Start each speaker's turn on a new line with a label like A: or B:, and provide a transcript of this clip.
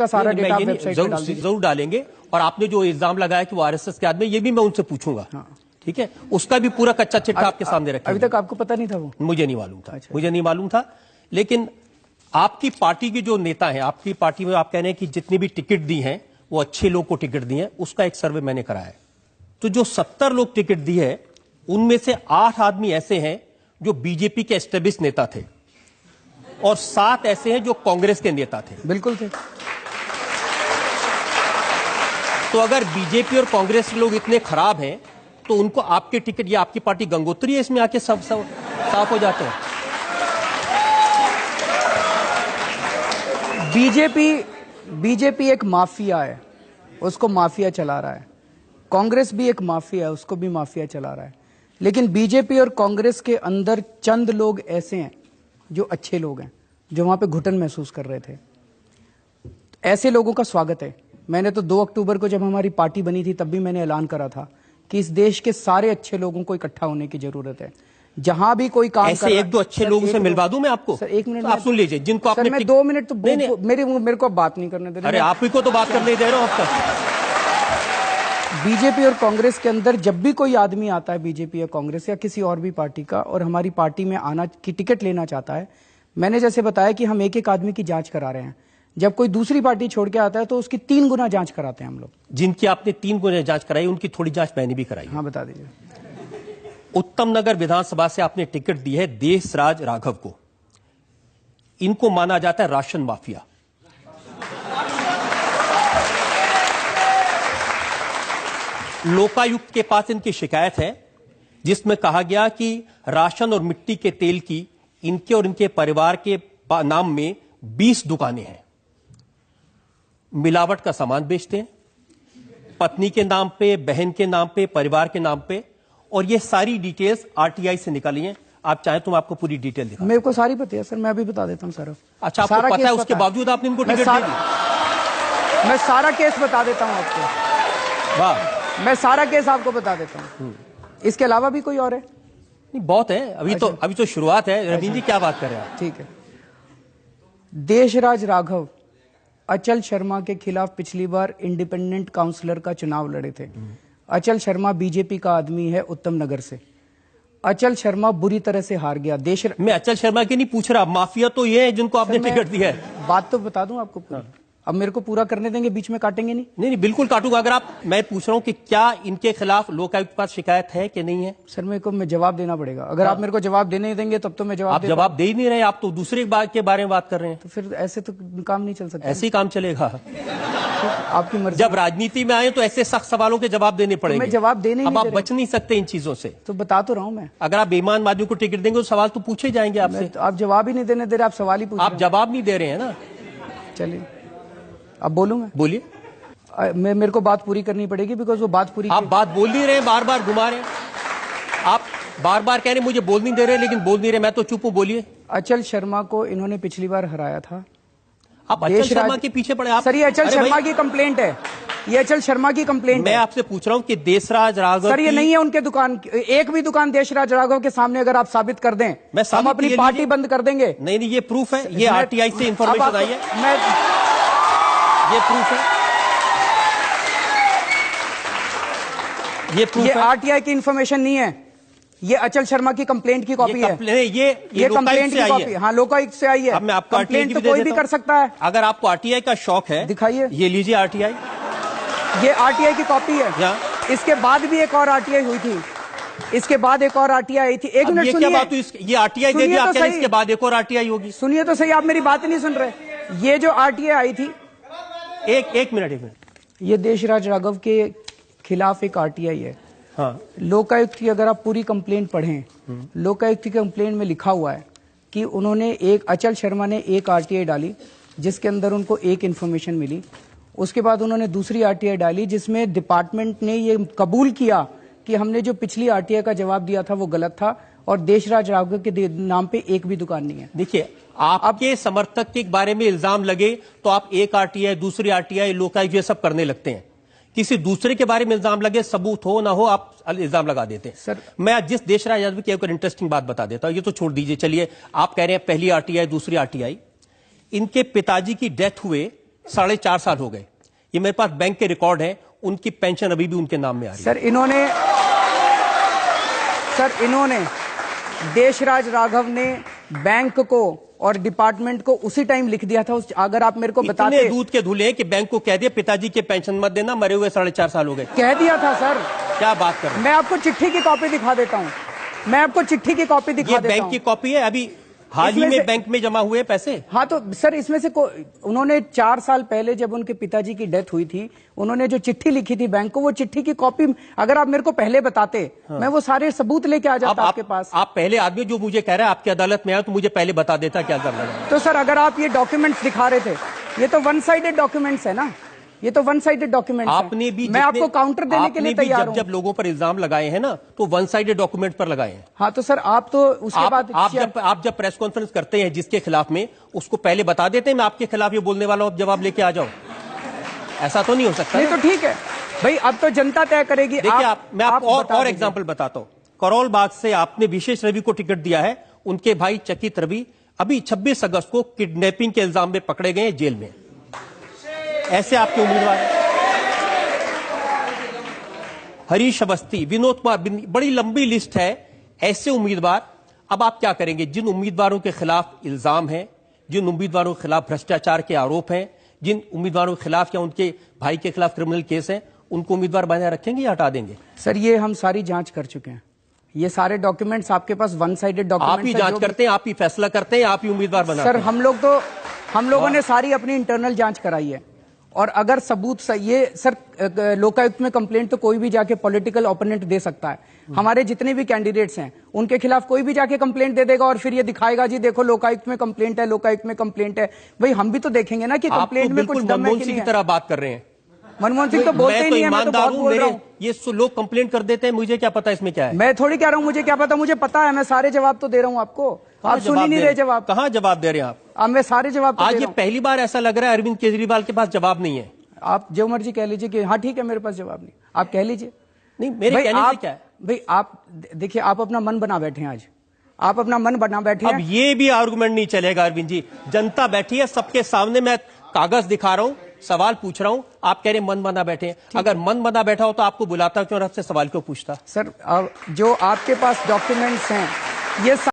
A: सारा data website पे डाल दीजिए।
B: जरूर डालेंगे। और आपने जो इल्जाम लगाया कि वो आरएसएस के आदमी, ये भी मैं उनसे पूछूंगा।
A: हाँ।
B: ठीक है, उसका भी पूरा कच्चा चिट्ठा आपके सामने रखेंगे।
A: अभी तक आपको पता नहीं था वो?
B: मुझे नहीं मालूम था।
A: अच्छा।
B: मुझे नहीं मालूम था। लेकिन आपकी पार्टी के जो नेता हैं, आपकी पार्टी में आप कह रहे हैं कि जितनी भी टिकट दी हैं वो अच्छे लोग को टिकट दी हैं, उसका एक सर्वे मैंने कराया है। तो जो 70 लोग टिकट दी है उनमें से 8 आदमी ऐसे हैं जो बीजेपी के एस्टेब्लिश नेता थे और 7 ऐसे हैं जो कांग्रेस के नेता थे।
A: बिल्कुल थे।
B: तो अगर बीजेपी और कांग्रेस के लोग इतने खराब हैं तो उनको आपके टिकट, या आपकी पार्टी गंगोत्री है, इसमें आके सब साफ हो जाते हैं।
A: बीजेपी एक माफिया है, उसको माफिया चला रहा है। कांग्रेस भी एक माफिया है, उसको भी माफिया चला रहा है। लेकिन बीजेपी और कांग्रेस के अंदर चंद लोग ऐसे हैं जो अच्छे लोग हैं, जो वहां पे घुटन महसूस कर रहे थे। ऐसे लोगों का स्वागत है। मैंने तो 2 अक्टूबर को जब हमारी पार्टी बनी थी तब भी मैंने ऐलान करा था कि इस देश के सारे अच्छे लोगों को इकट्ठा होने की जरूरत है। जहां भी कोई काम
B: ऐसे 1-2 अच्छे लोगों से मिलवा दूं मैं आपको?
A: सर 1 मिनट
B: तो आप सुन लीजिए, जिनको आपने
A: मैं 2 मिनट तो मेरे को बात नहीं करने दे रहे।
B: अरे आप ही को तो बात करने दे रहे हो। आपका
A: बीजेपी और कांग्रेस के अंदर जब भी कोई आदमी आता है, बीजेपी या कांग्रेस या किसी और भी पार्टी का, और हमारी पार्टी में आना की टिकट लेना चाहता है, मैंने जैसे बताया कि हम एक आदमी की जांच करा रहे हैं। जब कोई दूसरी पार्टी छोड़ के आता है तो उसकी 3 गुना जांच कराते हैं हम लोग।
B: जिनकी आपने 3 गुना जांच कराई, उनकी थोड़ी जांच मैंने भी कराई।
A: हाँ, बता दीजिए।
B: उत्तम नगर विधानसभा से आपने टिकट दी है देशराज राघव को। इनको माना जाता है राशन माफिया। लोकायुक्त के पास इनकी शिकायत है जिसमें कहा गया कि राशन और मिट्टी के तेल की इनके और इनके परिवार के नाम में 20 दुकानें हैं। मिलावट का सामान बेचते हैं, पत्नी के नाम पे, बहन के नाम पे, परिवार के नाम पे। और ये सारी डिटेल्स आरटीआई से निकाली हैं। आप चाहें तो मैं आपको पूरी डिटेल दिखा।
A: मेरे को सारी पता है सर, मैं अभी बता देता हूं सर।
B: अच्छा, आपको पता है, उसके बावजूद आपने इनको टिकट दे दी?
A: मैं सारा केस बता देता हूं आपको।
B: वाह,
A: मैं सारा केस आपको बता देता हूं। इसके अलावा भी कोई और है?
B: नहीं, बहुत है। अभी तो शुरुआत है। रवींद्र जी क्या बात कर रहे हैं आप?
A: ठीक है। देशराज राघव अचल शर्मा के खिलाफ पिछली बार इंडिपेंडेंट काउंसलर का चुनाव लड़े थे। अचल शर्मा बीजेपी का आदमी है उत्तम नगर से। अचल शर्मा बुरी तरह से हार गया।
B: मैं अचल शर्मा की नहीं पूछ रहा, माफिया तो ये है जिनको आपने टिकट दिया है।
A: बात तो बता दूं आपको पूरी। अब मेरे को पूरा करने देंगे, बीच में काटेंगे नहीं?
B: नहीं, बिल्कुल काटूंगा। अगर आप, मैं पूछ रहा हूं कि क्या इनके खिलाफ लोकायुक्त के पास शिकायत है कि नहीं है?
A: सर मेरे को जवाब देना पड़ेगा। अगर आप मेरे को जवाब देने देंगे तब तो मैं जवाब
B: आप जवाब दे ही नहीं रहे, आप तो दूसरे बात के बारे में बात कर रहे हैं।
A: तो फिर ऐसे तो काम नहीं चल सकता।
B: ऐसे ही काम चलेगा?
A: आपकी मर्जी।
B: जब राजनीति में आए तो ऐसे सख्त सवालों के जवाब देने पड़ेंगे।
A: मैं जवाब देने
B: अब आप बच नहीं सकते इन चीजों से।
A: तो बता तो रहा हूं मैं।
B: अगर आप बेईमान आदमी को टिकट देंगे तो सवाल तो पूछे जाएंगे आपसे।
A: आप जवाब ही नहीं देने दे रहे, आप सवाल ही पूछ रहे हैं।
B: आप जवाब नहीं दे रहे हैं ना।
A: चलिए अब बोलूं मैं?
B: बोलिए।
A: मेरे को बात पूरी करनी पड़ेगी, बिकॉज वो बात पूरी।
B: आप बात बोल नहीं रहे, बार बार घुमा रहे हैं। आप बार बार कह रहे मुझे बोल नहीं दे रहे, लेकिन बोल नहीं रहे। मैं तो चुप हूं, बोलिए।
A: अचल शर्मा को इन्होंने पिछली बार हराया था।
B: आप अचल शर्मा के पीछे पड़े आप?
A: सर ये अचल शर्मा की कंप्लेंट है, ये अचल शर्मा की कंप्लेंट है।
B: मैं आपसे पूछ रहा हूं कि देशराज राघव,
A: सर ये नहीं है उनके दुकान, एक भी दुकान देशराज राघव के सामने अगर आप साबित कर दें, हम अपनी पार्टी बंद कर देंगे।
B: नहीं, ये प्रूफ है। ये आरटीआई से इंफॉर्मेशन आई है। ये प्रूफ है।
A: ये आरटीआई की इंफॉर्मेशन नहीं है, ये अचल शर्मा की कंप्लेंट की कॉपी है। ये कंप्लेंट की कॉपी, हाँ, लोकायुक्त से आई है।
B: अब मैं आपको
A: कंप्लेंट तो कोई भी कर सकता है।
B: अगर आपको आरटीआई का शौक है,
A: दिखाइए।
B: ये लीजिए आरटीआई।
A: ये आरटीआई की कॉपी है। इसके बाद भी एक और आरटीआई हुई थी, इसके बाद एक और आरटीआई आई थी। एक मिनट सुनिए।
B: क्या बात हुई? ये आरटीआई दे दिया, क्या इसके बाद एक और आरटीआई होगी?
A: सुनिए तो सही, आप मेरी बात नहीं सुन रहे। ये जो आरटीआई आई थी,
B: एक मिनट,
A: ये देशराज राघव के खिलाफ एक आरटीआई है।
B: हाँ।
A: लोकायुक्त की अगर आप पूरी कंप्लेंट पढ़ें, लोकायुक्त की कंप्लेंट में लिखा हुआ है कि उन्होंने अचल शर्मा ने एक आरटीआई डाली जिसके अंदर उनको एक इन्फॉर्मेशन मिली। उसके बाद उन्होंने दूसरी आरटीआई डाली जिसमें डिपार्टमेंट ने ये कबूल किया कि हमने जो पिछली आरटीआई का जवाब दिया था वो गलत था और देशराज राघव के नाम पे एक भी दुकान नहीं है।
B: देखिए, आपके समर्थक के बारे में इल्जाम लगे तो आप एक आरटीआई, दूसरी आरटीआई, लोकायुक्त ये सब करने लगते हैं। किसी दूसरे के बारे में इल्जाम लगे, सबूत हो ना हो, आप इल्जाम लगा देते हैं।
A: सर
B: मैं जिस देशराज यादव की एक इंटरेस्टिंग बात बता देता हूं, ये तो छोड़ दीजिए। चलिए, आप कह रहे हैं पहली आरटीआई, दूसरी आरटीआई। इनके पिताजी की डेथ हुए 4.5 साल हो गए। ये मेरे पास बैंक के रिकॉर्ड है, उनकी पेंशन अभी भी उनके नाम में आ रही है।
A: सर इन्होंने देशराज राघव ने बैंक को और डिपार्टमेंट को उसी टाइम लिख दिया था। अगर आप मेरे को बताते,
B: इतने दूध के धुले कि बैंक को कह दिया पिताजी के पेंशन मत देना, मरे हुए 4.5 साल हो गए।
A: कह दिया था सर।
B: क्या बात कर रहे हैं?
A: मैं आपको चिट्ठी की कॉपी दिखा देता हूं। मैं आपको चिट्ठी की कॉपी दिखा देता हूं।
B: बैंक की कॉपी है, अभी हाल ही में बैंक में जमा हुए पैसे।
A: हाँ तो सर इसमें से उन्होंने 4 साल पहले जब उनके पिताजी की डेथ हुई थी, उन्होंने जो चिट्ठी लिखी थी बैंक को, वो चिट्ठी की कॉपी अगर आप मेरे को पहले बताते, हाँ। मैं वो सारे सबूत लेके आ जाता आपके पास।
B: आप पहले आदमी जो मुझे कह रहा है आपकी अदालत में आया तो मुझे पहले बता देता क्या कर रहा है।
A: तो सर अगर आप ये डॉक्यूमेंट्स दिखा रहे थे, ये तो वन साइडेड डॉक्यूमेंट्स है ना, ये तो वन साइडेड डॉक्यूमेंट
B: आपने भी,
A: मैं आपको काउंटर देने के लिए तैयार हूं।
B: जब लोगों पर इल्जाम लगाए हैं ना, तो वन साइडेड डॉक्यूमेंट पर लगाए हैं।
A: हाँ तो सर आप तो उसके बाद
B: आप जब प्रेस कॉन्फ्रेंस करते हैं जिसके खिलाफ में, उसको पहले बता देते हैं मैं आपके खिलाफ ये बोलने वाला हूं, अब जवाब लेके आ जाओ। ऐसा तो नहीं हो सकता।
A: नहीं तो ठीक है भाई, अब तो जनता तय करेगी।
B: देखिए मैं आपको और एग्जाम्पल बताता हूं। करोल बाग से आपने विशेष रवि को टिकट दिया है, उनके भाई चकित रवि अभी 26 अगस्त को किडनैपिंग के इल्जाम में पकड़े गए जेल में। ऐसे आपके उम्मीदवार हैं। हरीश अवस्थी, विनोद कुमार, बड़ी लंबी लिस्ट है ऐसे उम्मीदवार। अब आप क्या करेंगे? जिन उम्मीदवारों के खिलाफ इल्जाम है, जिन उम्मीदवारों के खिलाफ भ्रष्टाचार के आरोप हैं, जिन उम्मीदवारों के खिलाफ या उनके भाई के खिलाफ क्रिमिनल केस हैं, उनको उम्मीदवार बनाए रखेंगे या हटा देंगे?
A: सर ये हम सारी जांच कर चुके हैं। ये सारे डॉक्यूमेंट्स आपके पास वन साइडेड डॉक्यूमेंट्स।
B: आप ही जांच करते हैं, आप ही फैसला करते हैं, आप ही उम्मीदवार बनाते हैं।
A: सर हम लोगों ने सारी अपनी इंटरनल जांच कराई है, और अगर सबूत ये सर लोकायुक्त में कंप्लेंट तो कोई भी जाके पॉलिटिकल ओपोनेंट दे सकता है। हमारे जितने भी कैंडिडेट्स हैं उनके खिलाफ कोई भी जाके कंप्लेंट दे देगा और फिर ये दिखाएगा जी देखो लोकायुक्त में कंप्लेंट है, लोकायुक्त में कंप्लेंट है। भाई हम भी तो देखेंगे ना कि कंप्लेंट में कुछ दम है कि नहीं।
B: की तरह बात कर रहे हैं।
A: मनमोहन सिंह तो बोलते ही नहीं है, मैं तो बहुत बोल रहा हूं।
B: ये लोग कंप्लेंट कर देते हैं, मुझे क्या पता इसमें क्या है।
A: मैं थोड़ी कह रहा हूं मुझे क्या पता, मुझे पता है। मैं सारे जवाब तो दे रहा हूं आपको, आप सुन ही नहीं रहे जवाब।
B: कहां जवाब दे रहे हैं आप?
A: मैं सारे जवाब
B: आज ये पहली बार ऐसा लग रहा है अरविंद केजरीवाल के पास जवाब नहीं है।
A: आप जो मर्जी कह लीजिए कि हाँ ठीक है मेरे पास जवाब नहीं, आप कह लीजिए।
B: नहीं मेरे कहने से क्या है
A: भाई, आप देखिए आप अपना मन बना बैठे हैं। आज आप अपना मन बना बैठे हैं।
B: अब ये भी आर्गुमेंट नहीं चलेगा अरविंद जी। जनता बैठी है सबके सामने, मैं कागज दिखा रहा हूं, सवाल पूछ रहा हूं, आप कह रहे मन बना बैठे हैं। अगर मन बना बैठा हो तो आपको बुलाता क्यों, आपसे सवाल क्यों पूछता?
A: सर जो आपके पास डॉक्यूमेंट्स हैं ये